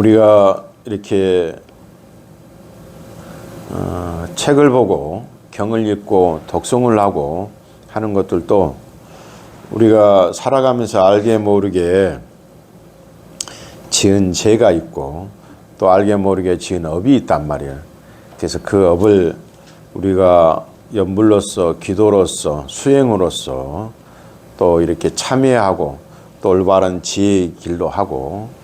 우리가 이렇게 책을 보고 경을 읽고 독송을 하고 하는 것들도 우리가 살아가면서 알게 모르게 지은 죄가 있고 또 알게 모르게 지은 업이 있단 말이에요. 그래서 그 업을 우리가 연불로서 기도로서 수행으로서 또 이렇게 참여하고 또 올바른 지혜의 길로 하고,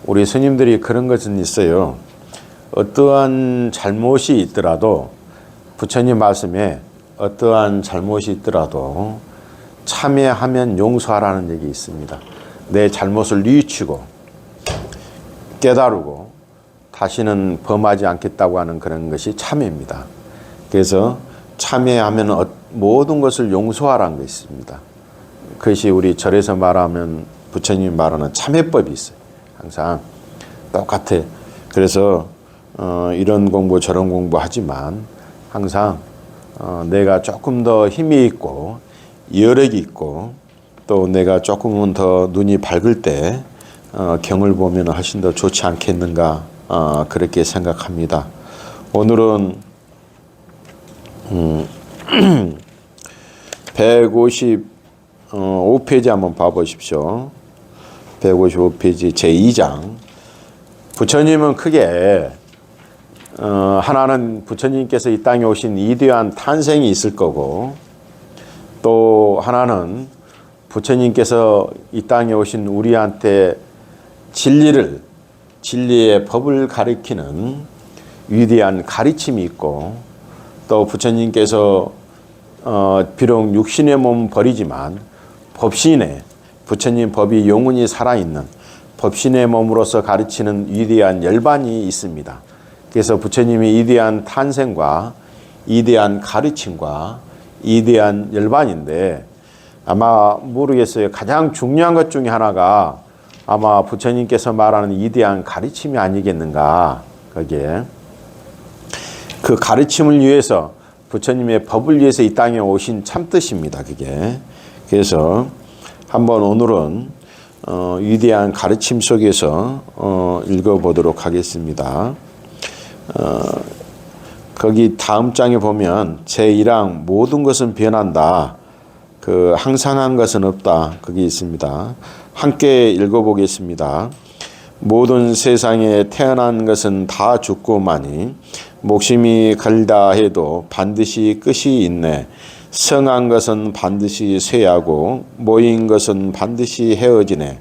우리 스님들이 그런 것은 있어요. 어떠한 잘못이 있더라도 부처님 말씀에 어떠한 잘못이 있더라도 참여하면 용서하라는 얘기 있습니다. 내 잘못을 뉘우치고 깨달고 다시는 범하지 않겠다고 하는 그런 것이 참회입니다. 그래서 참회하면 모든 것을 용서하라는 것이 있습니다. 그것이 우리 절에서 말하면 부처님이 말하는 참회법이 있어요. 항상 똑같아. 그래서 이런 공부 저런 공부 하지만 항상 내가 조금 더 힘이 있고 여력이 있고 또 내가 조금은 더 눈이 밝을 때 경을 보면 훨씬 더 좋지 않겠는가, 그렇게 생각합니다. 오늘은 155페이지 한번 봐보십시오. 155페이지 제2장. 부처님은 크게 하나는 부처님께서 이 땅에 오신 이대한 탄생이 있을 거고, 또 하나는 부처님께서 이 땅에 오신 우리한테 진리의 법을 가리키는 위대한 가르침이 있고, 또 부처님께서 비록 육신의 몸은 버리지만 부처님 법이 영원히 살아있는 법신의 몸으로서 가르치는 위대한 열반이 있습니다. 그래서 부처님이 이대한 탄생과 이대한 가르침과 이대한 열반인데, 아마 모르겠어요. 가장 중요한 것 중에 하나가 아마 부처님께서 말하는 이대한 가르침이 아니겠는가. 거기에 그 가르침을 위해서 부처님의 법을 위해서 이 땅에 오신 참뜻입니다. 그게. 그래서 한번 오늘은 위대한 가르침 속에서 읽어보도록 하겠습니다. 거기 다음 장에 보면 제1항 모든 것은 변한다. 그 항상한 것은 없다. 거기 있습니다. 함께 읽어보겠습니다. 모든 세상에 태어난 것은 다 죽고마니 목숨이 걸다 해도 반드시 끝이 있네. 성한 것은 반드시 쇠하고 모인 것은 반드시 헤어지네.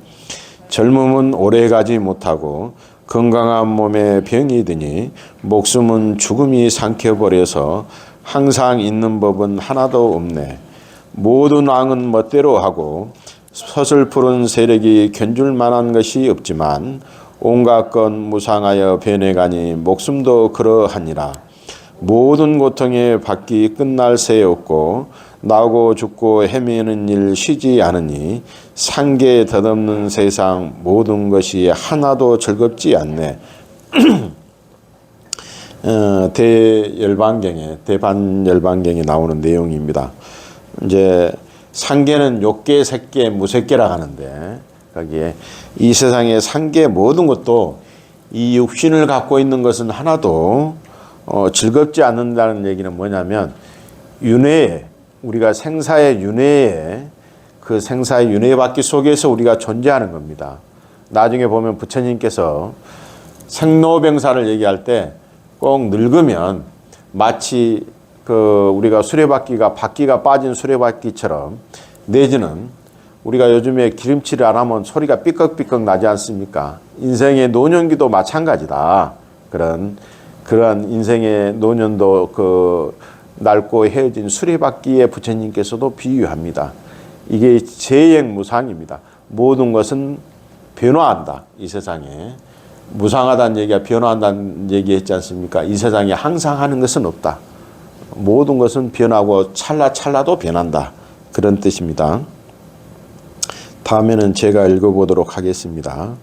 젊음은 오래가지 못하고 건강한 몸에 병이 드니 목숨은 죽음이 삼켜버려서 항상 있는 법은 하나도 없네. 모든 왕은 멋대로 하고 서슬푸른 세력이 견줄 만한 것이 없지만 온갖 건 무상하여 변해가니 목숨도 그러하니라. 모든 고통의 밖이 끝날 새 없고 나오고 죽고 헤매는 일 쉬지 않으니 상계 덧없는 세상 모든 것이 하나도 즐겁지 않네. 대반열반경에 나오는 내용입니다. 이제 상계는 욕계, 색계, 무색계라 하는데, 거기에 이 세상의 상계 모든 것도 이 육신을 갖고 있는 것은 하나도 즐겁지 않는다는 얘기는 뭐냐면, 윤회에, 우리가 생사의 윤회에, 그 생사의 윤회받기 속에서 우리가 존재하는 겁니다. 나중에 보면 부처님께서 생로병사를 얘기할 때 꼭 늙으면 마치 우리가 바퀴가 빠진 수레바퀴처럼, 내지는 우리가 요즘에 기름칠을 안 하면 소리가 삐걱삐걱 나지 않습니까? 인생의 노년기도 마찬가지다. 그런 인생의 노년도 낡고 헤어진 수레바퀴에 부처님께서도 비유합니다. 이게 재행무상입니다. 모든 것은 변화한다. 이 세상에. 무상하다는 얘기가 변화한다는 얘기 했지 않습니까? 이 세상에 항상 하는 것은 없다. 모든 것은 변하고 찰나도 변한다. 그런 뜻입니다. 다음에는 제가 읽어보도록 하겠습니다.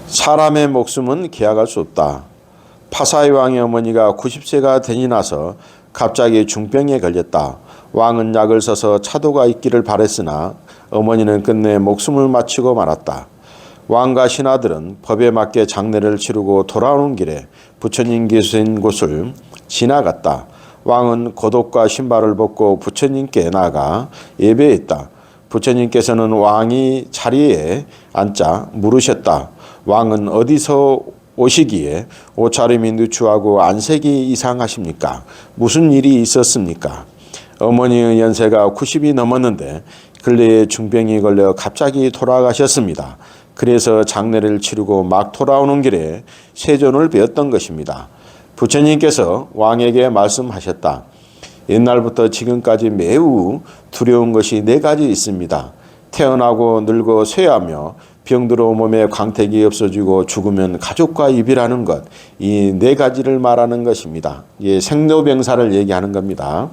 사람의 목숨은 계약할 수 없다. 파사의 왕의 어머니가 90세가 되니 나서 갑자기 중병에 걸렸다. 왕은 약을 써서 차도가 있기를 바랬으나 어머니는 끝내 목숨을 마치고 말았다. 왕과 신하들은 법에 맞게 장례를 치르고 돌아오는 길에 부처님 계신 곳을 지나갔다. 왕은 겉옷과 신발을 벗고 부처님께 나아가 예배했다. 부처님께서는 왕이 자리에 앉자 물으셨다. 왕은 어디서 오시기에 옷차림이 누추하고 안색이 이상하십니까? 무슨 일이 있었습니까? 어머니의 연세가 90이 넘었는데 근래에 중병이 걸려 갑자기 돌아가셨습니다. 그래서 장례를 치르고 막 돌아오는 길에 세존을 배웠던 것입니다. 부처님께서 왕에게 말씀하셨다. 옛날부터 지금까지 매우 두려운 것이 4가지 있습니다. 태어나고 늙어 쇠하며 병들어 몸에 광택이 없어지고 죽으면 가족과 이별하는 것, 이 4가지를 말하는 것입니다. 예, 생로병사를 얘기하는 겁니다.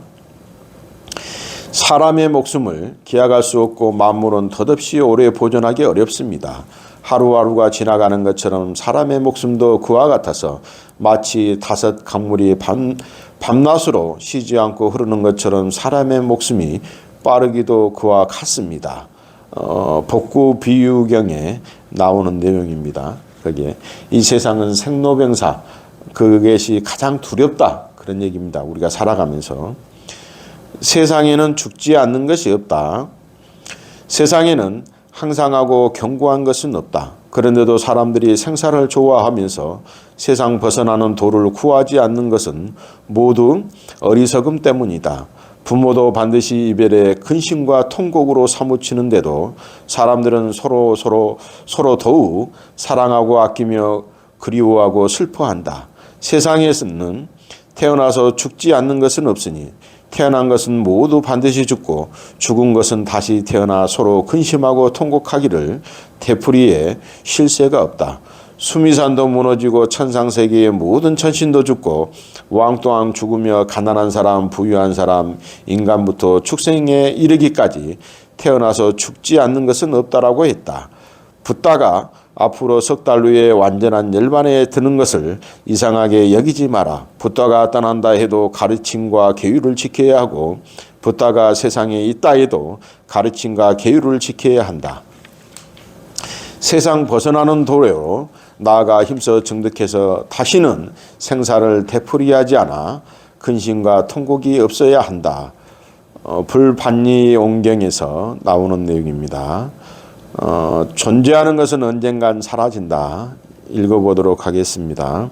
사람의 목숨을 기약할 수 없고 만물은 덧없이 오래 보존하기 어렵습니다. 하루하루가 지나가는 것처럼 사람의 목숨도 그와 같아서 마치 5 강물이 밤낮으로 쉬지 않고 흐르는 것처럼 사람의 목숨이 빠르기도 그와 같습니다. 복구 비유경에 나오는 내용입니다. 거기에 이 세상은 생로병사, 그것이 가장 두렵다, 그런 얘기입니다. 우리가 살아가면서 세상에는 죽지 않는 것이 없다. 세상에는 항상하고 견고한 것은 없다. 그런데도 사람들이 생사를 좋아하면서 세상 벗어나는 도를 구하지 않는 것은 모두 어리석음 때문이다. 부모도 반드시 이별에 근심과 통곡으로 사무치는데도 사람들은 서로 더욱 사랑하고 아끼며 그리워하고 슬퍼한다. 세상에서는 태어나서 죽지 않는 것은 없으니 태어난 것은 모두 반드시 죽고 죽은 것은 다시 태어나 서로 근심하고 통곡하기를 되풀이에 쉴 새가 없다. 수미산도 무너지고 천상세계의 모든 천신도 죽고 왕 또한 죽으며 가난한 사람, 부유한 사람, 인간부터 축생에 이르기까지 태어나서 죽지 않는 것은 없다라고 했다. 붓다가 앞으로 3달 후에 완전한 열반에 드는 것을 이상하게 여기지 마라. 붓다가 떠난다 해도 가르침과 계율을 지켜야 하고 붓다가 세상에 있다 해도 가르침과 계율을 지켜야 한다. 세상 벗어나는 도로 나아가 힘써 정득해서 다시는 생사를 되풀이하지 않아 근심과 통곡이 없어야 한다. 불반리옹경에서 나오는 내용입니다. 존재하는 것은 언젠간 사라진다. 읽어보도록 하겠습니다.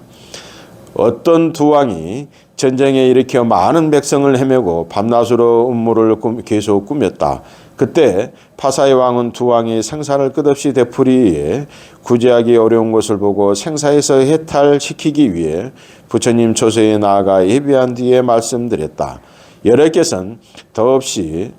어떤 두 왕이 전쟁에 일으켜 많은 백성을 헤매고 밤낮으로 음모를 계속 꾸몄다. 그때 파사의 왕은 두 왕이 생사를 끝없이 되풀이해 구제하기 어려운 것을 보고 생사에서 해탈시키기 위해 부처님 초소에 나아가 예배한 뒤에 말씀드렸다. 여러께서는 더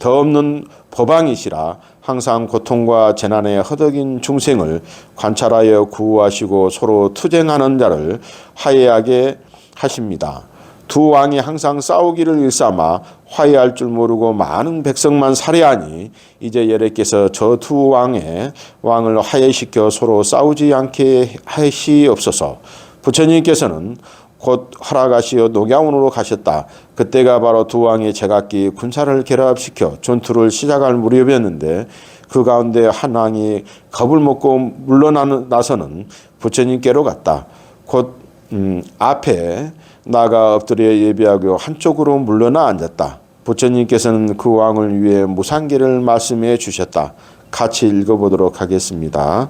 없는 법왕이시라 항상 고통과 재난에 허덕인 중생을 관찰하여 구호하시고 서로 투쟁하는 자를 화해하게 하십니다. 두 왕이 항상 싸우기를 일삼아 화해할 줄 모르고 많은 백성만 살해하니 이제 여러께서 저 두 왕을 화해시켜 서로 싸우지 않게 하시옵소서. 부처님께서는 곧 허락하시어 녹야원으로 가셨다. 그때가 바로 두 왕의 제각기 군사를 결합시켜 전투를 시작할 무렵이었는데 그 가운데 한 왕이 겁을 먹고 물러나서는 부처님께로 갔다. 곧 앞에 나가 엎드려 예배하고 한쪽으로 물러나 앉았다. 부처님께서는 그 왕을 위해 무상계를 말씀해 주셨다. 같이 읽어보도록 하겠습니다.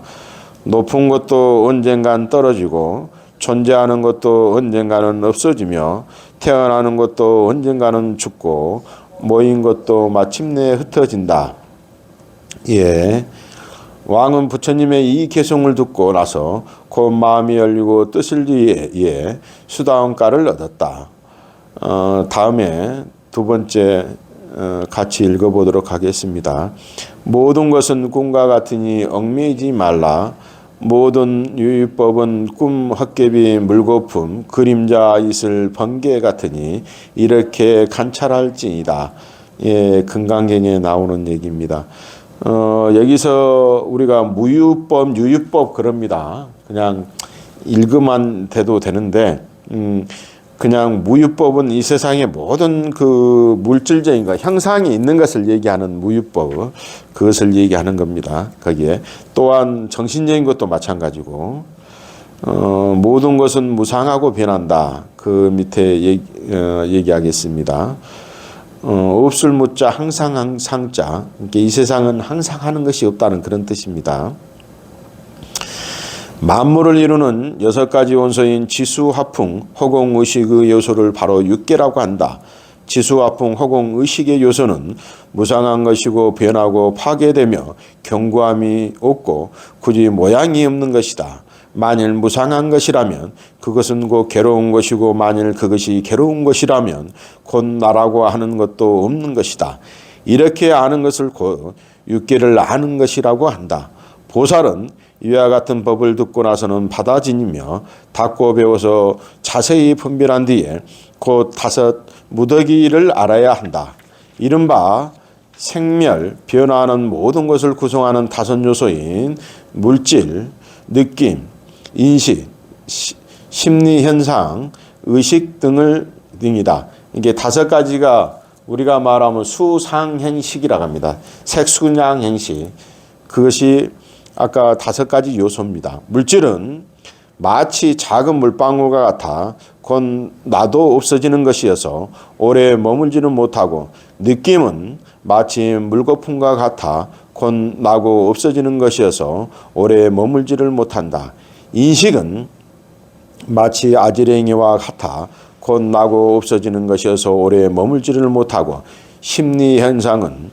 높은 것도 언젠간 떨어지고 존재하는 것도 언젠가는 없어지며 태어나는 것도 언젠가는 죽고 모인 것도 마침내 흩어진다. 예. 왕은 부처님의 이 개송을 듣고 나서 곧 마음이 열리고 뜻을 이해 수다원가를 얻었다. 다음에 두 번째 같이 읽어보도록 하겠습니다. 모든 것은 꿈과 같으니 얽매이지 말라. 모든 유의법은 꿈, 헛개비, 물거품, 그림자 있을 번개 같으니 이렇게 관찰할지니다. 예, 금강경에 나오는 얘기입니다. 여기서 우리가 무유법, 유유법 그럽니다. 그냥 읽으만 돼도 되는데 그냥 무유법은 이 세상의 모든 그 물질적인 것, 형상이 있는 것을 얘기하는 무유법, 그것을 얘기하는 겁니다. 거기에 또한 정신적인 것도 마찬가지고, 모든 것은 무상하고 변한다. 그 밑에 얘기하겠습니다. 없을 무자 항상 상자. 이 세상은 항상 하는 것이 없다는 그런 뜻입니다. 만물을 이루는 6가지 원소인 지수, 화풍, 허공, 의식의 요소를 바로 육계라고 한다. 지수, 화풍, 허공, 의식의 요소는 무상한 것이고 변하고 파괴되며 견고함이 없고 굳이 모양이 없는 것이다. 만일 무상한 것이라면 그것은 곧 괴로운 것이고 만일 그것이 괴로운 것이라면 곧 나라고 하는 것도 없는 것이다. 이렇게 아는 것을 곧 육계를 아는 것이라고 한다. 보살은 이와 같은 법을 듣고 나서는 받아지니며 닦고 배워서 자세히 분별한 뒤에 곧 5 무더기를 알아야 한다. 이른바 생멸, 변화하는 모든 것을 구성하는 5 요소인 물질, 느낌, 인식, 심리현상, 의식 등이다. 이게 5가지가 우리가 말하면 수상행식이라고 합니다. 색순양행식. 그것이 아까 5가지 요소입니다. 물질은 마치 작은 물방울과 같아 곧 나도 없어지는 것이어서 오래 머물지는 못하고, 느낌은 마치 물거품과 같아 곧 나고 없어지는 것이어서 오래 머물지를 못한다. 인식은 마치 아지랭이와 같아 곧 나고 없어지는 것이어서 오래 머물지를 못하고, 심리현상은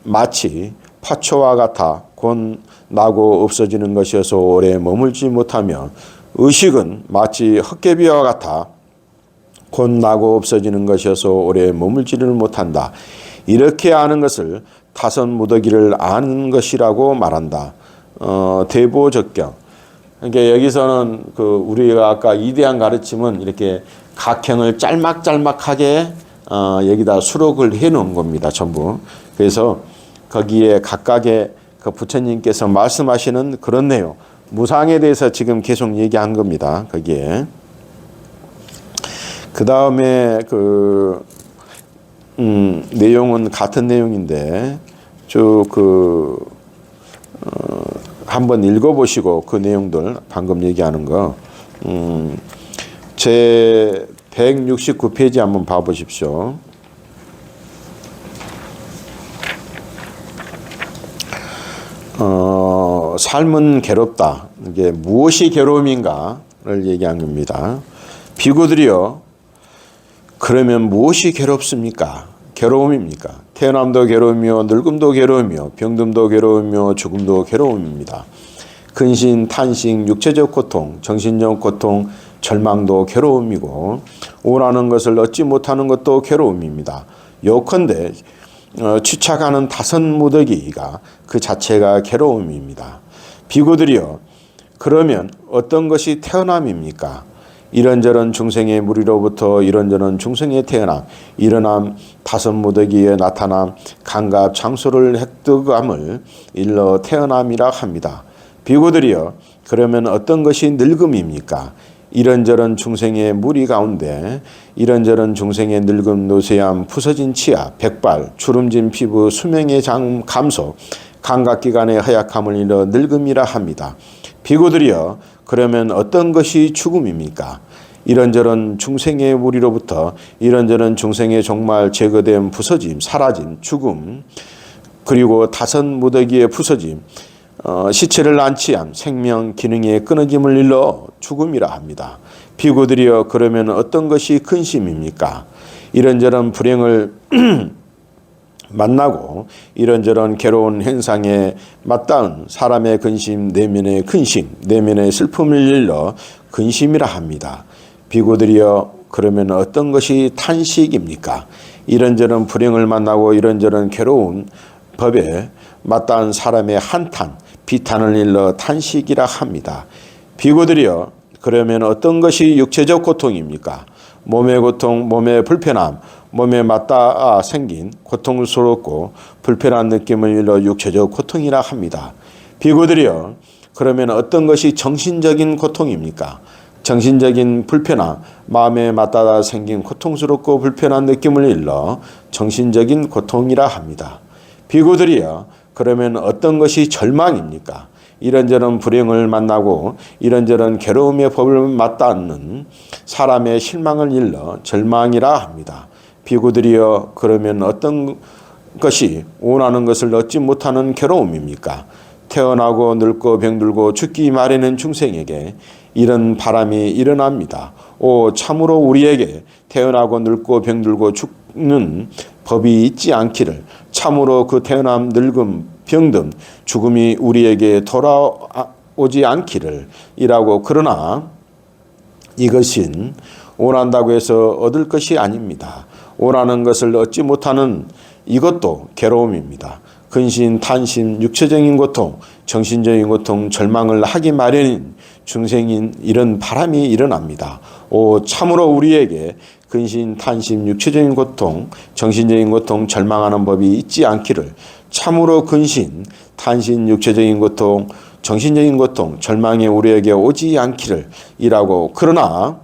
마치 파초와 같아 곧 나고 없어지는 것이어서 오래 머물지 못하며, 의식은 마치 헛개비와 같아 곧 나고 없어지는 것이어서 오래 머물지를 못한다. 이렇게 아는 것을 5 무더기를 아는 것이라고 말한다. 대보적경. 그러니까 여기서는 그 우리가 아까 이대한 가르침은 이렇게 각형을 짤막짤막하게 여기다 수록을 해 놓은 겁니다. 전부. 그래서 거기에 각각의 그 부처님께서 말씀하시는 그런 내용, 무상에 대해서 지금 계속 얘기한 겁니다. 거기에. 그 다음에 내용은 같은 내용인데 쭉 한번 읽어보시고 그 내용들 방금 얘기하는 거 제 169페이지 한번 봐보십시오. 삶은 괴롭다. 이게 무엇이 괴로움인가를 얘기한 겁니다. 비구들이요, 그러면 무엇이 괴롭습니까? 괴로움입니까? 태어남도 괴로움이요, 늙음도 괴로움이요, 병듦도 괴로움이요, 죽음도 괴로움입니다. 근심, 탄식, 육체적 고통, 정신적 고통, 절망도 괴로움이고, 원하는 것을 얻지 못하는 것도 괴로움입니다. 요컨대 취착하는 5 무더기가 그 자체가 괴로움입니다. 비구들이요, 그러면 어떤 것이 태어남입니까? 이런저런 중생의 무리로부터 이런저런 중생의 태어남, 일어남, 5 무더기에 나타남, 감각 장소를 획득함을 일러 태어남이라 합니다. 비구들이요, 그러면 어떤 것이 늙음입니까? 이런저런 중생의 무리 가운데 이런저런 중생의 늙음, 노쇠함, 부서진 치아, 백발, 주름진 피부, 수명의 감소, 감각기관의 허약함을 이뤄 늙음이라 합니다. 비구들이여, 그러면 어떤 것이 죽음입니까? 이런저런 중생의 무리로부터 이런저런 중생의 종말 제거됨, 부서짐, 사라짐, 죽음, 그리고 5 무더기의 부서짐, 시체를 안치함, 생명 기능의 끊어짐을 일러 죽음이라 합니다. 비구들이여, 그러면 어떤 것이 근심입니까? 이런저런 불행을 만나고 이런저런 괴로운 현상에 맞닿은 사람의 근심, 내면의 근심, 내면의 슬픔을 일러 근심이라 합니다. 비구들이여, 그러면 어떤 것이 탄식입니까? 이런저런 불행을 만나고 이런저런 괴로운 법에 맞닿은 사람의 한탄, 비탄을 일러 탄식이라 합니다. 비구들이여, 그러면 어떤 것이 육체적 고통입니까? 몸의 고통, 몸의 불편함, 몸에 맞닿아 생긴 고통스럽고 불편한 느낌을 일러 육체적 고통이라 합니다. 비구들이여, 그러면 어떤 것이 정신적인 고통입니까? 정신적인 불편함, 마음에 맞닿아 생긴 고통스럽고 불편한 느낌을 일러 정신적인 고통이라 합니다. 비구들이여, 그러면 어떤 것이 절망입니까? 이런저런 불행을 만나고 이런저런 괴로움의 법을 맞닿는 사람의 실망을 일러 절망이라 합니다. 비구들이여, 그러면 어떤 것이 원하는 것을 얻지 못하는 괴로움입니까? 태어나고 늙고 병들고 죽기 마련인 중생에게 이런 바람이 일어납니다. 오, 참으로 우리에게 태어나고 늙고 병들고 죽는 법이 있지 않기를, 참으로 그 태어남, 늙음, 병듦, 죽음이 우리에게 돌아오지 않기를 이라고. 그러나 이것은 원한다고 해서 얻을 것이 아닙니다. 원하는 것을 얻지 못하는 이것도 괴로움입니다. 근심, 탄심, 육체적인 고통, 정신적인 고통, 절망을 하기 마련인 중생인 이런 바람이 일어납니다. 오, 참으로 우리에게 근심, 탄심, 육체적인 고통, 정신적인 고통, 절망하는 법이 있지 않기를, 참으로 근심, 탄심, 육체적인 고통, 정신적인 고통, 절망이 우리에게 오지 않기를 이라고. 그러나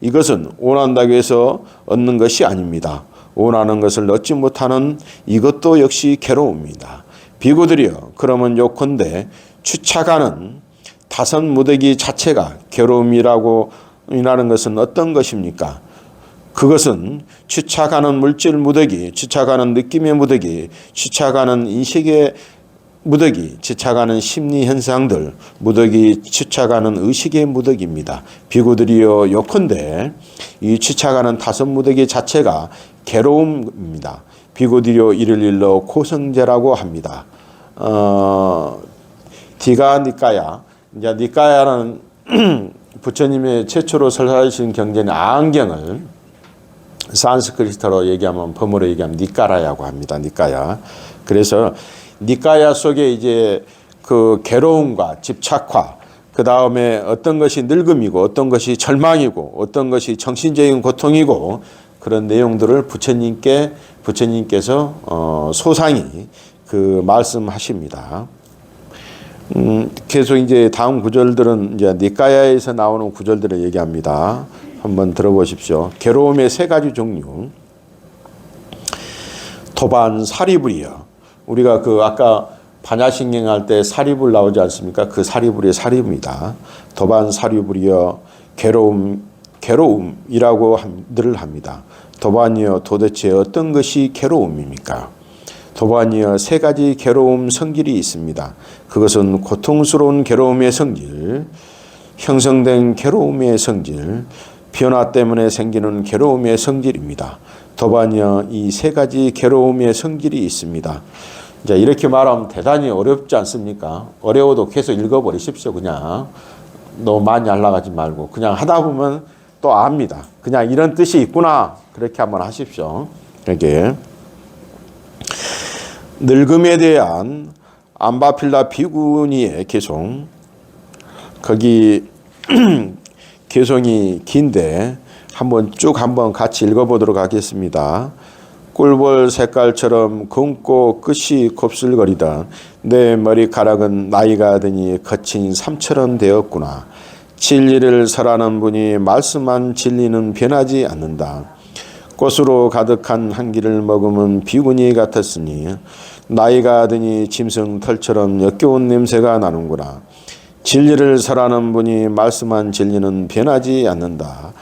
이것은 원한다고 해서 얻는 것이 아닙니다. 원하는 것을 얻지 못하는 이것도 역시 괴로움입니다. 비구들이여, 그러면 요컨대 추착하는 다섯 무더기 자체가 괴로움이라고 인하는 것은 어떤 것입니까? 그것은 추착하는 물질 무더기, 추착하는 느낌의 무더기, 추착하는 인식의 무더기, 추착하는 심리 현상들, 무더기, 추착하는 의식의 무더기입니다. 비구들이여, 요컨대 이 추착하는 다섯 무더기 자체가 괴로움입니다. 비구들이여, 이를 일러 고성제라고 합니다. 디가 니까야, 이제 니까야는 부처님의 최초로 설하신 경전의 아한경을 산스크리트로 얘기하면, 범어로 얘기하면 니까라라고 합니다. 니까야. 그래서 니까야 속에 이제 그 괴로움과 집착화, 그 다음에 어떤 것이 늙음이고 어떤 것이 절망이고 어떤 것이 정신적인 고통이고, 그런 내용들을 부처님께서 소상히 그 말씀하십니다. 계속 이제 다음 구절들은 이제 니까야에서 나오는 구절들을 얘기합니다. 한번 들어보십시오. 괴로움의 세 가지 종류. 도반 사리불이요. 우리가 그 아까 반야신경 할 때 사리불 나오지 않습니까? 그 사리불이 사리입니다. 도반 사리불이요. 괴로움이라고 늘 합니다. 도반이요, 도대체 어떤 것이 괴로움입니까? 도반이요, 세 가지 괴로움 성질이 있습니다. 그것은 고통스러운 괴로움의 성질, 형성된 괴로움의 성질, 변화 때문에 생기는 괴로움의 성질입니다. 도반이요, 이 세 가지 괴로움의 성질이 있습니다. 이제 이렇게 말하면 대단히 어렵지 않습니까? 어려워도 계속 읽어버리십시오. 그냥 너무 많이 알아가지 말고 그냥 하다 보면 또 압니다. 그냥 이런 뜻이 있구나, 그렇게 한번 하십시오. 이렇게 늙음에 대한 암바필라 비구니의 개송, 거기 개송이 긴데 한번 같이 읽어보도록 하겠습니다. 꿀벌 색깔처럼 검고 끝이 곱슬거리던 내 머리카락은 나이가 드니 거친 삼처럼 되었구나. 진리를 설하는 분이 말씀한 진리는 변하지 않는다. 꽃으로 가득한 한기를 머금은 비구니 같았으니 나이가 드니 짐승 털처럼 역겨운 냄새가 나는구나. 진리를 설하는 분이 말씀한 진리는 변하지 않는다.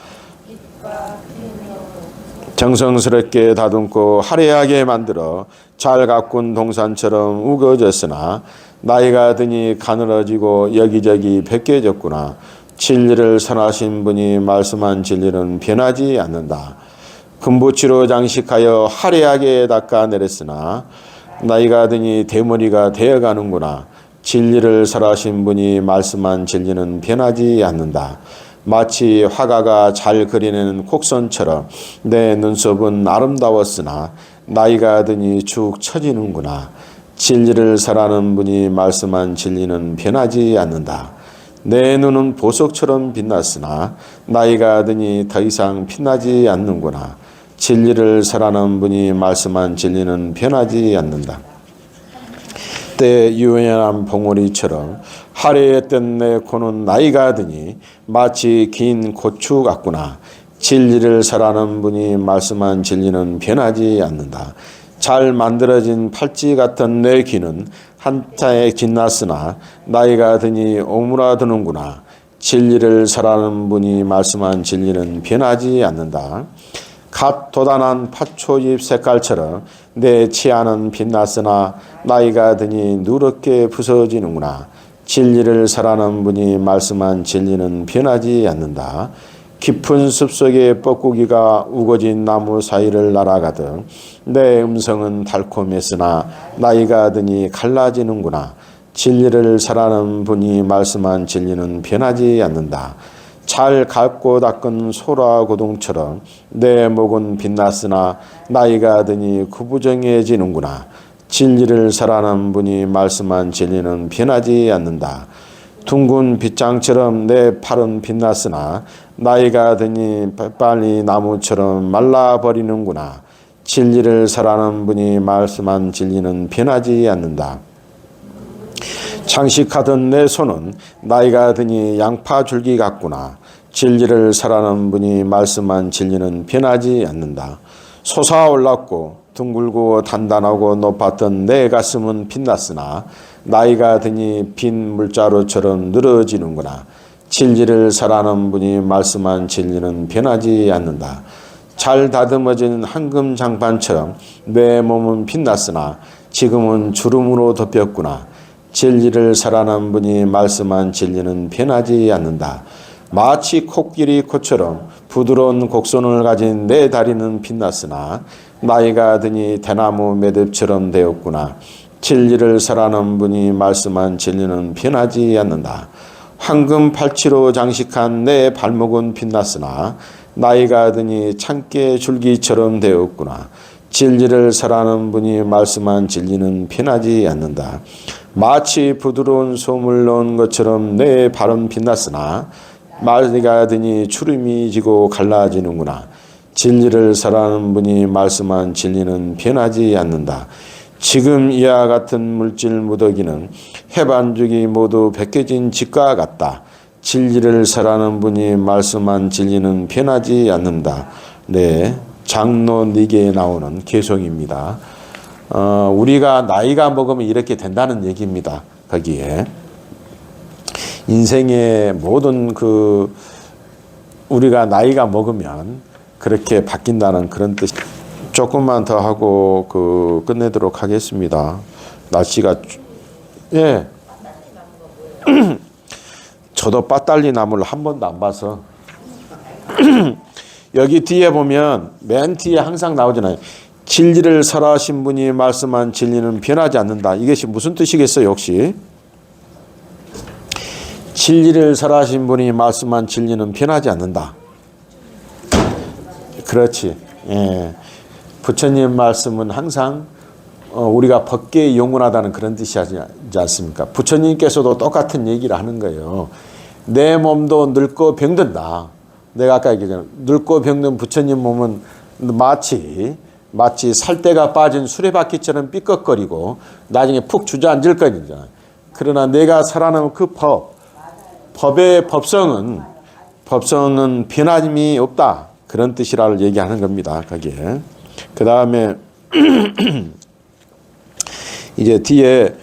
정성스럽게 다듬고 화려하게 만들어 잘 가꾼 동산처럼 우거졌으나 나이가 드니 가늘어지고 여기저기 벗겨졌구나. 진리를 선하신 분이 말씀한 진리는 변하지 않는다. 금붙이로 장식하여 화려하게 닦아내렸으나 나이가 드니 대머리가 되어가는구나. 진리를 설하신 분이 말씀한 진리는 변하지 않는다. 마치 화가가 잘 그리는 곡선처럼 내 눈썹은 아름다웠으나 나이가 드니 축 처지는구나. 진리를 설하는 분이 말씀한 진리는 변하지 않는다. 내 눈은 보석처럼 빛났으나 나이가 드니 더 이상 빛나지 않는구나. 진리를 설하는 분이 말씀한 진리는 변하지 않는다. 때 유연한 봉우리처럼 화려했던 내 코는 나이가 드니 마치 긴 고추 같구나. 진리를 설하는 분이 말씀한 진리는 변하지 않는다. 잘 만들어진 팔찌 같은 내 귀는 한타에 빛났으나 나이가 드니 오므라드는구나. 진리를 설하는 분이 말씀한 진리는 변하지 않는다. 갓 돋아난 팥초잎 색깔처럼 내 치아는 빛났으나 나이가 드니 누렇게 부서지는구나. 진리를 설하는 분이 말씀한 진리는 변하지 않는다. 깊은 숲속에 뻐꾸기가 우거진 나무 사이를 날아가듯 내 음성은 달콤했으나 나이가 드니 갈라지는구나. 진리를 설하는 분이 말씀한 진리는 변하지 않는다. 잘 갈고 닦은 소라 고동처럼 내 목은 빛났으나 나이가 드니 구부정해지는구나. 진리를 설하는 분이 말씀한 진리는 변하지 않는다. 둥근 빗장처럼 내 팔은 빛났으나 나이가 드니 빨리 나무처럼 말라버리는구나. 진리를 설하는 분이 말씀한 진리는 변하지 않는다. 장식하던 내 손은 나이가 드니 양파 줄기 같구나. 진리를 설하는 분이 말씀한 진리는 변하지 않는다. 솟아올랐고 둥글고 단단하고 높았던 내 가슴은 빛났으나 나이가 드니 빈 물자루처럼 늘어지는구나. 진리를 설하는 분이 말씀한 진리는 변하지 않는다. 잘 다듬어진 황금 장판처럼 내 몸은 빛났으나 지금은 주름으로 덮였구나. 진리를 설하는 분이 말씀한 진리는 변하지 않는다. 마치 코끼리 코처럼 부드러운 곡선을 가진 내 다리는 빛났으나 나이가 드니 대나무 매듭처럼 되었구나. 진리를 설하는 분이 말씀한 진리는 변하지 않는다. 황금 팔찌로 장식한 내 발목은 빛났으나 나이가 드니 참깨 줄기처럼 되었구나. 진리를 설하는 분이 말씀한 진리는 변하지 않는다. 마치 부드러운 솜을 넣은 것처럼 내 발은 빛났으나 나이가 드니 주름이 지고 갈라지는구나. 진리를 설하는 분이 말씀한 진리는 변하지 않는다. 지금 이와 같은 물질 무더기는 해반죽이 모두 벗겨진 집과 같다. 진리를 설하는 분이 말씀한 진리는 변하지 않는다. 네, 장로 니게에 나오는 개송입니다. 우리가 나이가 먹으면 이렇게 된다는 얘기입니다. 거기에 인생의 모든 우리가 나이가 먹으면 그렇게 바뀐다는 그런 뜻. 조금만 더 하고 끝내도록 하겠습니다. 날씨가 예. 저도 빠딸리 나무를 한 번도 안 봐서 여기 뒤에 보면 맨 뒤에 항상 나오잖아요. 진리를 설하신 분이 말씀한 진리는 변하지 않는다. 이것이 무슨 뜻이겠어요, 혹시? 진리를 설하신 분이 말씀한 진리는 변하지 않는다. 그렇지. 예. 부처님 말씀은 항상 우리가 법계에 영원하다는 그런 뜻이 하지 않습니까? 부처님께서도 똑같은 얘기를 하는 거예요. 내 몸도 늙고 병든다. 내가 아까 얘기했잖아요. 늙고 병든 부처님 몸은 마치 살대가 빠진 수레바퀴처럼 삐걱거리고 나중에 푹 주저앉을 거니까. 그러나 내가 살아남은 그 법의 법성은 변함이 없다. 그런 뜻이라고 얘기하는 겁니다. 거기에. 그 다음에 이제 뒤에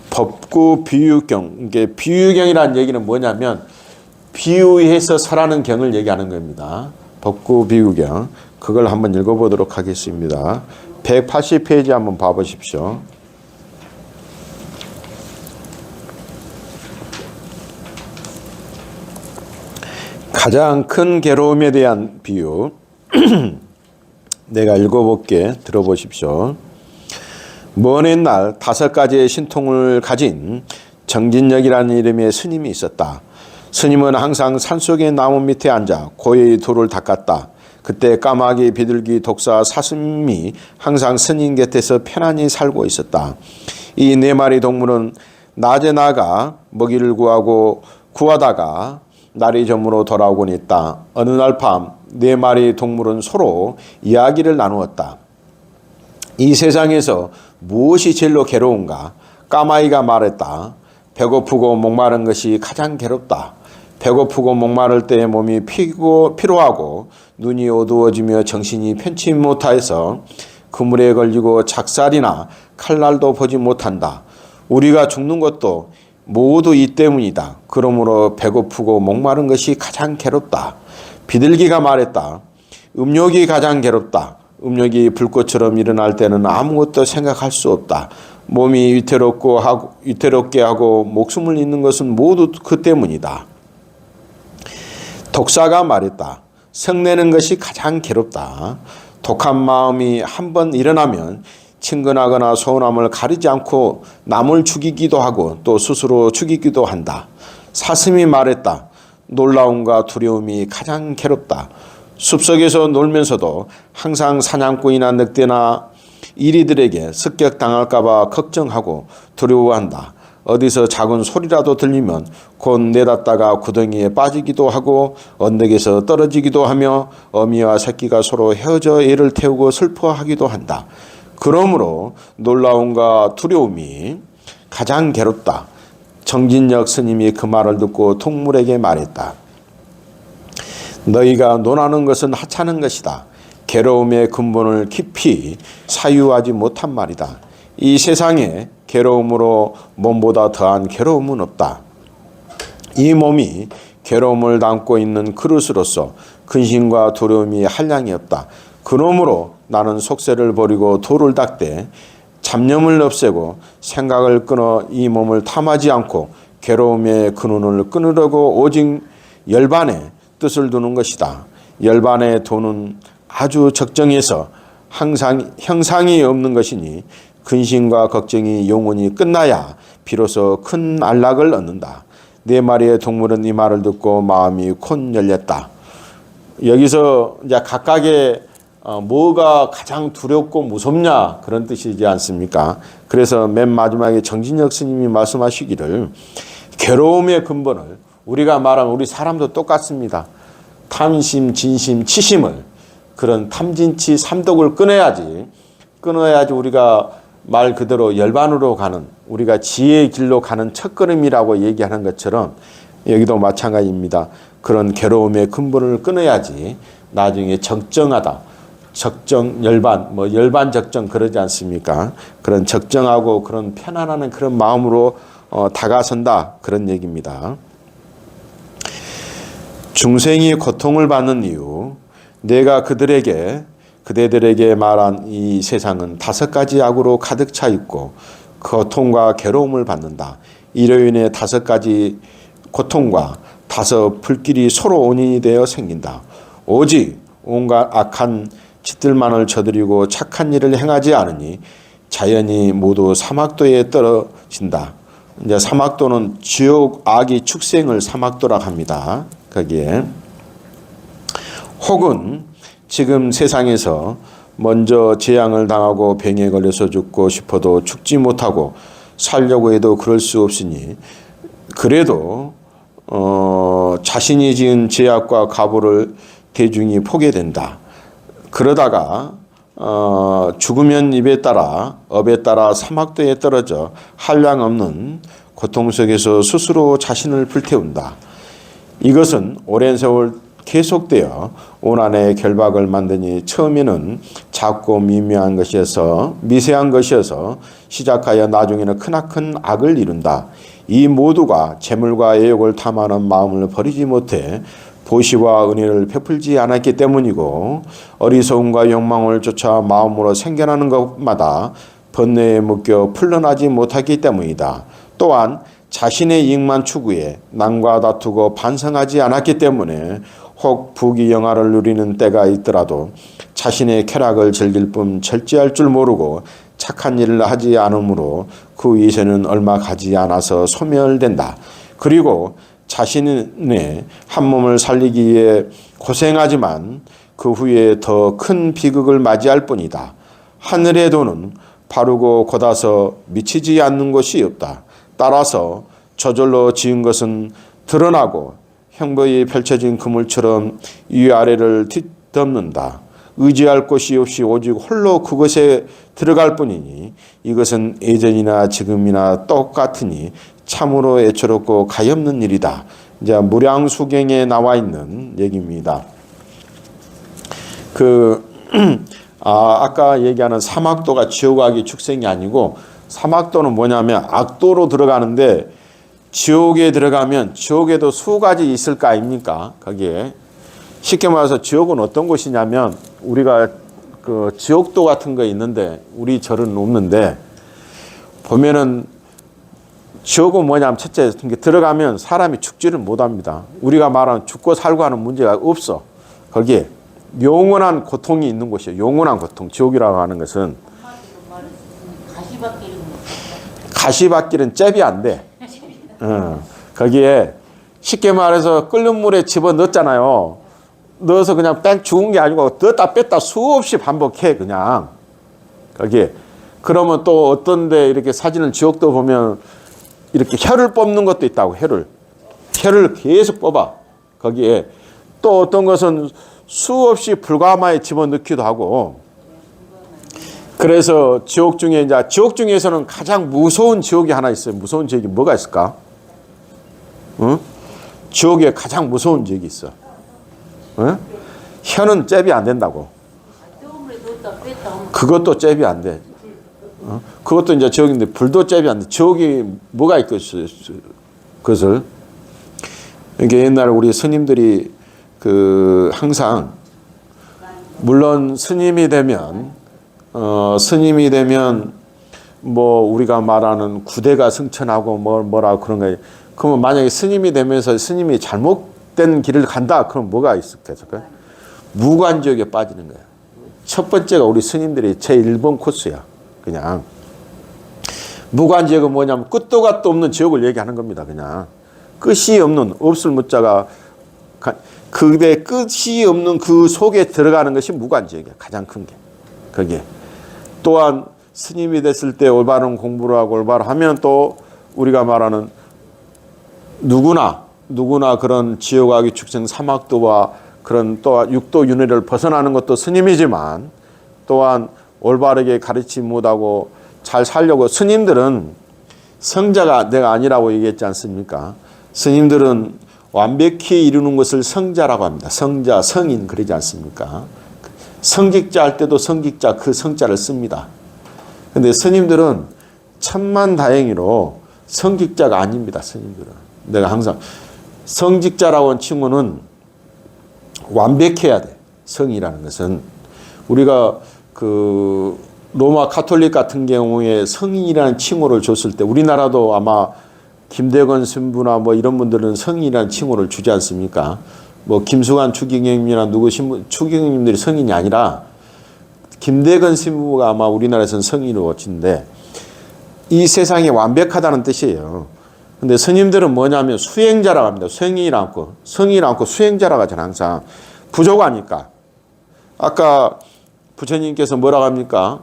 법구 비유경. 이게 비유경이라는 얘기는 뭐냐면 비유해서 설하는 경을 얘기하는 겁니다. 법구 비유경. 그걸 한번 읽어보도록 하겠습니다. 180페이지 한번 봐보십시오. 가장 큰 괴로움에 대한 비유. 내가 읽어볼게. 들어보십시오. 먼 옛날 5가지의 신통을 가진 정진역이라는 이름의 스님이 있었다. 스님은 항상 산속의 나무 밑에 앉아 고요히 돌을 닦았다. 그때 까마귀, 비둘기, 독사, 사슴이 항상 스님 곁에서 편안히 살고 있었다. 이 4마리 동물은 낮에 나가 먹이를 구하다가 날이 저물어 돌아오곤 했다. 어느 날 밤 4마리 동물은 서로 이야기를 나누었다. 이 세상에서 무엇이 제일로 괴로운가? 까마귀가 말했다. 배고프고 목마른 것이 가장 괴롭다. 배고프고 목마를 때 몸이 피로하고 눈이 어두워지며 정신이 편치 못해서 그물에 걸리고 작살이나 칼날도 보지 못한다. 우리가 죽는 것도 모두 이 때문이다. 그러므로 배고프고 목마른 것이 가장 괴롭다. 비둘기가 말했다. 음욕이 가장 괴롭다. 음욕이 불꽃처럼 일어날 때는 아무것도 생각할 수 없다. 몸이 위태롭게 하고 목숨을 잃는 것은 모두 그 때문이다. 독사가 말했다. 성내는 것이 가장 괴롭다. 독한 마음이 한번 일어나면 친근하거나 서운함을 가리지 않고 남을 죽이기도 하고 또 스스로 죽이기도 한다. 사슴이 말했다. 놀라움과 두려움이 가장 괴롭다. 숲속에서 놀면서도 항상 사냥꾼이나 늑대나 이리들에게 습격당할까 봐 걱정하고 두려워한다. 어디서 작은 소리라도 들리면 곧 내닫다가 구덩이에 빠지기도 하고 언덕에서 떨어지기도 하며 어미와 새끼가 서로 헤어져 애를 태우고 슬퍼하기도 한다. 그러므로 놀라움과 두려움이 가장 괴롭다. 정진역 스님이 그 말을 듣고 동물에게 말했다. 너희가 논하는 것은 하찮은 것이다. 괴로움의 근본을 깊이 사유하지 못한 말이다. 이 세상에 괴로움으로 몸보다 더한 괴로움은 없다. 이 몸이 괴로움을 담고 있는 그릇으로서 근심과 두려움이 한량이 없다. 그러므로 나는 속세를 버리고 도를 닦되 잡념을 없애고 생각을 끊어 이 몸을 탐하지 않고 괴로움의 근원을 끊으려고 오직 열반에 뜻을 두는 것이다. 열반에 도는 아주 적정해서 항상 형상이 없는 것이니 근심과 걱정이 영원히 끝나야 비로소 큰 안락을 얻는다. 4마리의 동물은 이 말을 듣고 마음이 콘 열렸다. 여기서 이제 각각의 뭐가 가장 두렵고 무섭냐 그런 뜻이지 않습니까? 그래서 맨 마지막에 정진역 스님이 말씀하시기를 괴로움의 근본을 우리가 말하면 우리 사람도 똑같습니다. 탐심, 진심, 치심을 그런 탐진치 삼독을 끊어야지 우리가 말 그대로 열반으로 가는 우리가 지혜의 길로 가는 첫걸음이라고 얘기하는 것처럼 여기도 마찬가지입니다. 그런 괴로움의 근본을 끊어야지 나중에 적정하다. 적정, 열반, 열반 적정 그러지 않습니까? 그런 적정하고 그런 편안한 그런 마음으로 다가선다. 그런 얘기입니다. 중생이 고통을 받는 이유, 내가 그대들에게 말한 이 세상은 5가지 악으로 가득 차 있고 고통과 괴로움을 받는다. 이로 인해 5가지 고통과 5 불길이 서로 원인이 되어 생긴다. 오직 온갖 악한 짓들만을 저지르고 착한 일을 행하지 않으니 자연이 모두 사막도에 떨어진다. 이제 사막도는 지옥 악의 축생을 사막도라 합니다. 거기에 혹은 지금 세상에서 먼저 재앙을 당하고 병에 걸려서 죽고 싶어도 죽지 못하고 살려고 해도 그럴 수 없으니 그래도 자신이 지은 죄악과 가보를 대중이 포게 된다. 그러다가 죽으면 업에 따라 사막도에 떨어져 한량없는 고통 속에서 스스로 자신을 불태운다. 이것은 오랜 세월 계속되어 온난의 결박을 만드니 처음에는 작고 미세한 것이어서 시작하여 나중에는 크나큰 악을 이룬다. 이 모두가 재물과 애욕을 탐하는 마음을 버리지 못해 보시와 은혜를 베풀지 않았기 때문이고 어리석음과 욕망을 쫓아 마음으로 생겨나는 것마다 번뇌에 묶여 풀려나지 못하기 때문이다. 또한 자신의 이익만 추구해 남과 다투고 반성하지 않았기 때문에 혹 부귀영화를 누리는 때가 있더라도 자신의 쾌락을 즐길 뿐 절제할 줄 모르고 착한 일을 하지 않으므로 그 위세는 얼마 가지 않아서 소멸된다. 그리고 자신의 한 몸을 살리기 위해 고생하지만 그 후에 더 큰 비극을 맞이할 뿐이다. 하늘의 도는 바르고 곧아서 미치지 않는 것이 없다. 따라서 저절로 지은 것은 드러나고 형벌이 펼쳐진 그물처럼 위아래를 뒤덮는다. 의지할 곳이 없이 오직 홀로 그것에 들어갈 뿐이니 이것은 예전이나 지금이나 똑같으니 참으로 애처롭고 가엾는 일이다. 이제 무량수경에 나와 있는 얘기입니다. 아까 얘기하는 사막도가 지옥악의 축생이 아니고 사막도는 뭐냐면 악도로 들어가는데 지옥에 들어가면 지옥에도 수 가지 있을 거 아닙니까? 거기에 쉽게 말해서 지옥은 어떤 곳이냐면 우리가 그 지옥도 같은 거 있는데 우리 절은 없는데 보면은 지옥은 뭐냐면 첫째 들어가면 사람이 죽지를 못합니다. 우리가 말하는 죽고 살고 하는 문제가 없어. 거기에 영원한 고통이 있는 곳이에요. 영원한 고통. 지옥이라고 하는 것은 가시밭길은 잽이 안 돼. 거기에 쉽게 말해서 끓는 물에 집어 넣었잖아요. 넣어서 그냥 뺑 죽은 게 아니고 넣었다 뺐다 수없이 반복해 그냥. 거기에 그러면 또 어떤데 이렇게 사진을 지옥도 보면 이렇게 혀를 뽑는 것도 있다고. 혀를 계속 뽑아. 거기에 또 어떤 것은 수없이 불가마에 집어넣기도 하고. 그래서 지옥 중에 이제 지옥 중에서는 가장 무서운 지옥이 하나 있어요. 무서운 지옥이 뭐가 있을까? 응? 지옥에 가장 무서운 지옥이 있어. 응? 혀는 잽이 안 된다고. 그것도 잽이 안 돼. 그것도 이제 지옥인데 불도 잽이 안 돼. 지옥이 뭐가 있겠어요? 그것을. 이게 옛날에 우리 스님들이 항상 물론 스님이 되면 뭐 우리가 말하는 구대가 승천하고 뭐라고 그런 거. 그러면 만약에 스님이 되면서 스님이 잘못된 길을 간다. 그럼 뭐가 있을까요? 무관지옥에 빠지는 거예요. 첫 번째가 우리 스님들이 제1번 코스야. 그냥 무관지옥은 뭐냐면 끝도 갓도 없는 지옥을 얘기하는 겁니다. 그냥 끝이 없는 없을 무자가 그대 끝이 없는 그 속에 들어가는 것이 무관지옥이야. 가장 큰 게. 거기에 또한 스님이 됐을 때 올바른 공부를 하고 올바로 하면 또 우리가 말하는 누구나 그런 지옥악의 축생 사막도와 그런 또 육도 윤회를 벗어나는 것도 스님이지만 또한 올바르게 가르치지 못하고 잘 살려고 스님들은 성자가 내가 아니라고 얘기했지 않습니까? 스님들은 완벽히 이루는 것을 성자라고 합니다. 성자, 성인 그러지 않습니까? 성직자 할 때도 성직자 그 성자를 씁니다. 근데 스님들은 천만다행히로 성직자가 아닙니다. 스님들은. 내가 항상 성직자라고 하는 친구는 완벽해야 돼. 성이라는 것은 우리가 로마 카톨릭 같은 경우에 성인이라는 칭호를 줬을 때 우리나라도 아마 김대건 신부나 뭐 이런 분들은 성인이라는 칭호를 주지 않습니까? 뭐 김수관 추기경님이나 추기경님들이 성인이 아니라 김대건 신부가 아마 우리나라에서는 성인으로 친데 이 세상이 완벽하다는 뜻이에요. 근데 스님들은 뭐냐면 수행자라고 합니다. 성인이라고 수행자라고 하잖아요. 항상 부족하니까. 아까 부처님께서 뭐라고 합니까?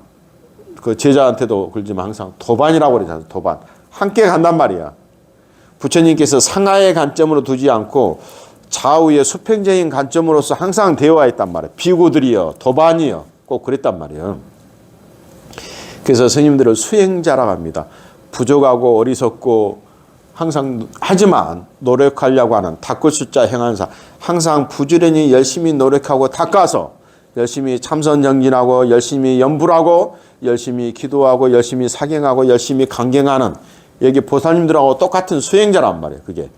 그 제자한테도 그러지만 항상 도반이라고 그러잖아요. 도반. 함께 간단 말이야. 부처님께서 상하의 관점으로 두지 않고 좌우의 수평적인 관점으로서 항상 되어 있단 말이에요. 비구들이여 도반이여 꼭 그랬단 말이에요. 그래서 스님들을 수행자라고 합니다. 부족하고 어리석고 항상 하지만 노력하려고 하는 닦을 숫자 행한사 항상 부지런히 열심히 노력하고 닦아서 열심히 참선정진하고 열심히 염불하고 열심히 기도하고 열심히 사경하고 열심히 강경하는 여기 보살님들하고 똑같은 수행자란 말이에요. 그게.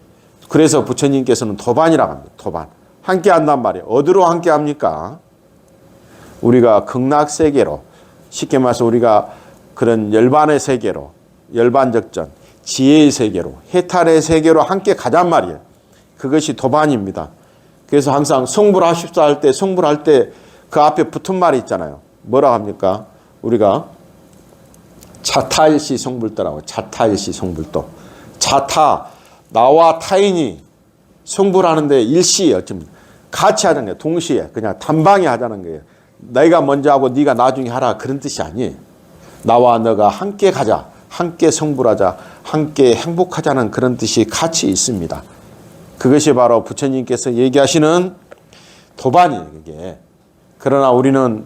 그래서 부처님께서는 도반이라고 합니다. 도반. 함께 한단 말이에요. 어디로 함께 합니까? 우리가 극락세계로 쉽게 말해서 우리가 그런 열반의 세계로 열반적전 지혜의 세계로 해탈의 세계로 함께 가잔 말이에요. 그것이 도반입니다. 그래서 항상 성불하십사 할 때 성불할 때 그 앞에 붙은 말이 있잖아요. 뭐라고 합니까? 우리가 자타일시 성불도라고. 자타일시 성불도. 자타 나와 타인이 성불하는데 일시 어쩜 같이 하자는 거예요. 동시에 그냥 단방에 하자는 거예요. 내가 먼저 하고 네가 나중에 하라 그런 뜻이 아니에요. 나와 너가 함께 가자. 함께 성불하자. 함께 행복하자는 그런 뜻이 같이 있습니다. 그것이 바로 부처님께서 얘기하시는 도반이에요. 그게. 그러나 우리는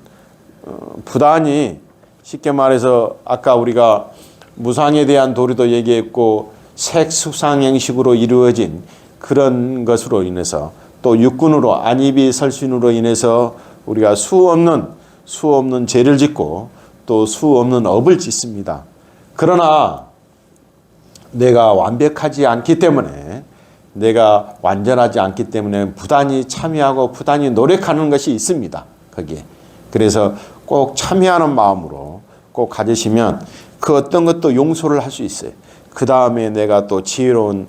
부단히 쉽게 말해서 아까 우리가 무상에 대한 도리도 얘기했고 색수상행식으로 이루어진 그런 것으로 인해서 또 육군으로 안입이 설신으로 인해서 우리가 수 없는 죄를 짓고 또 수 없는 업을 짓습니다. 그러나 내가 완벽하지 않기 때문에 내가 완전하지 않기 때문에 부단히 참여하고 부단히 노력하는 것이 있습니다. 거기에. 그래서 꼭 참여하는 마음으로 꼭 가지시면 그 어떤 것도 용서를 할 수 있어요. 그 다음에 내가 또 지혜로운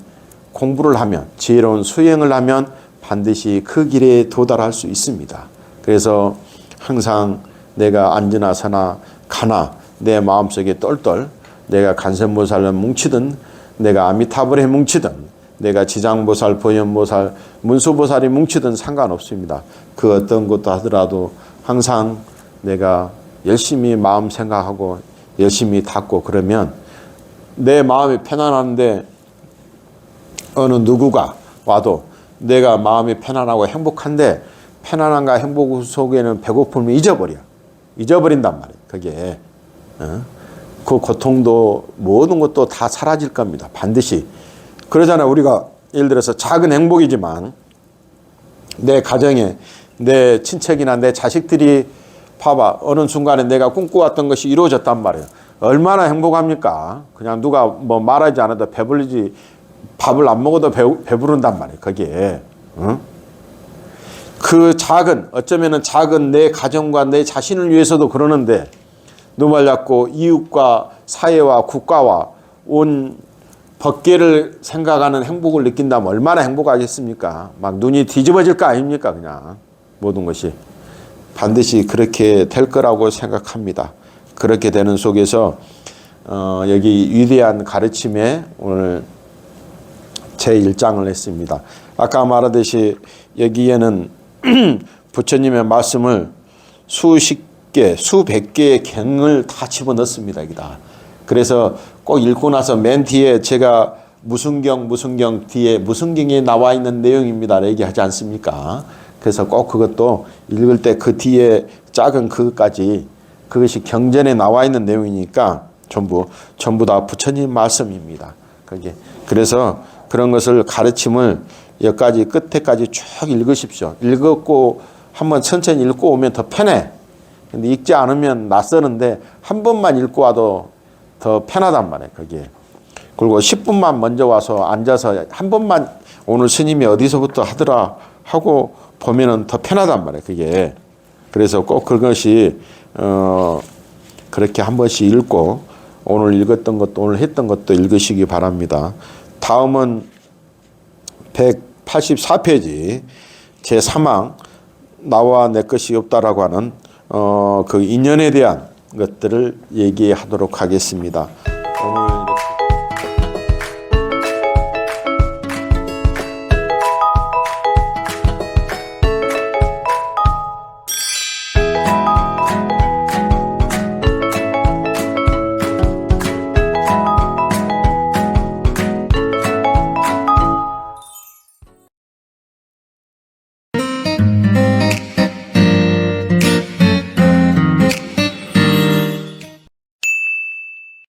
공부를 하면 지혜로운 수행을 하면 반드시 그 길에 도달할 수 있습니다. 그래서 항상 내가 앉으나 서나 가나 내 마음속에 똘똘 내가 간선보살을 뭉치든 내가 아미타불에 뭉치든 내가 지장보살, 보현보살, 문수보살이 뭉치든 상관없습니다. 그 어떤 것도 하더라도 항상 내가 열심히 마음 생각하고 열심히 닦고 그러면 내 마음이 편안한데 어느 누구가 와도 내가 마음이 편안하고 행복한데 편안함과 행복 속에는 배고픔을 잊어버린단 말이에요. 그게 그 고통도 모든 것도 다 사라질 겁니다. 반드시. 그러잖아요. 우리가 예를 들어서 작은 행복이지만 내 가정에 내 친척이나 내 자식들이 봐봐. 어느 순간에 내가 꿈꿔왔던 것이 이루어졌단 말이에요. 얼마나 행복합니까? 그냥 누가 뭐 말하지 않아도 배불리지 밥을 안 먹어도 배부른단 말이에요. 거기에. 그 어쩌면은 작은 내 가정과 내 자신을 위해서도 그러는데 누말 잡고 이웃과 사회와 국가와 온 법계를 생각하는 행복을 느낀다면 얼마나 행복하겠습니까? 막 눈이 뒤집어질 거 아닙니까? 그냥 모든 것이. 반드시 그렇게 될 거라고 생각합니다. 그렇게 되는 속에서 여기 위대한 가르침에 오늘 제1장을 했습니다. 아까 말하듯이 여기에는 부처님의 말씀을 수백 개의 경을 다 집어넣습니다. 여기다. 그래서 꼭 읽고 나서 맨 뒤에 제가 무슨 경 뒤에 무슨 경에 나와 있는 내용입니다. 얘기하지 않습니까? 그래서 꼭 그것도 읽을 때 그 뒤에 작은 그것까지 그것이 경전에 나와 있는 내용이니까 전부 다 부처님 말씀입니다. 그래서 그런 것을 가르침을 여기까지 끝에까지 쭉 읽으십시오. 읽었고 한번 천천히 읽고 오면 더 편해. 근데 읽지 않으면 낯서는데 한 번만 읽고 와도 더 편하단 말이에요. 거기에. 그리고 10분만 먼저 와서 앉아서 한 번만 오늘 스님이 어디서부터 하더라 하고 보면은 더 편하단 말이에요. 그게. 그래서 꼭 그것이 그렇게 한 번씩 읽고 오늘 읽었던 것도 오늘 했던 것도 읽으시기 바랍니다. 다음은 184페이지 제3항 나와 내 것이 없다라고 하는 그 인연에 대한 것들을 얘기하도록 하겠습니다.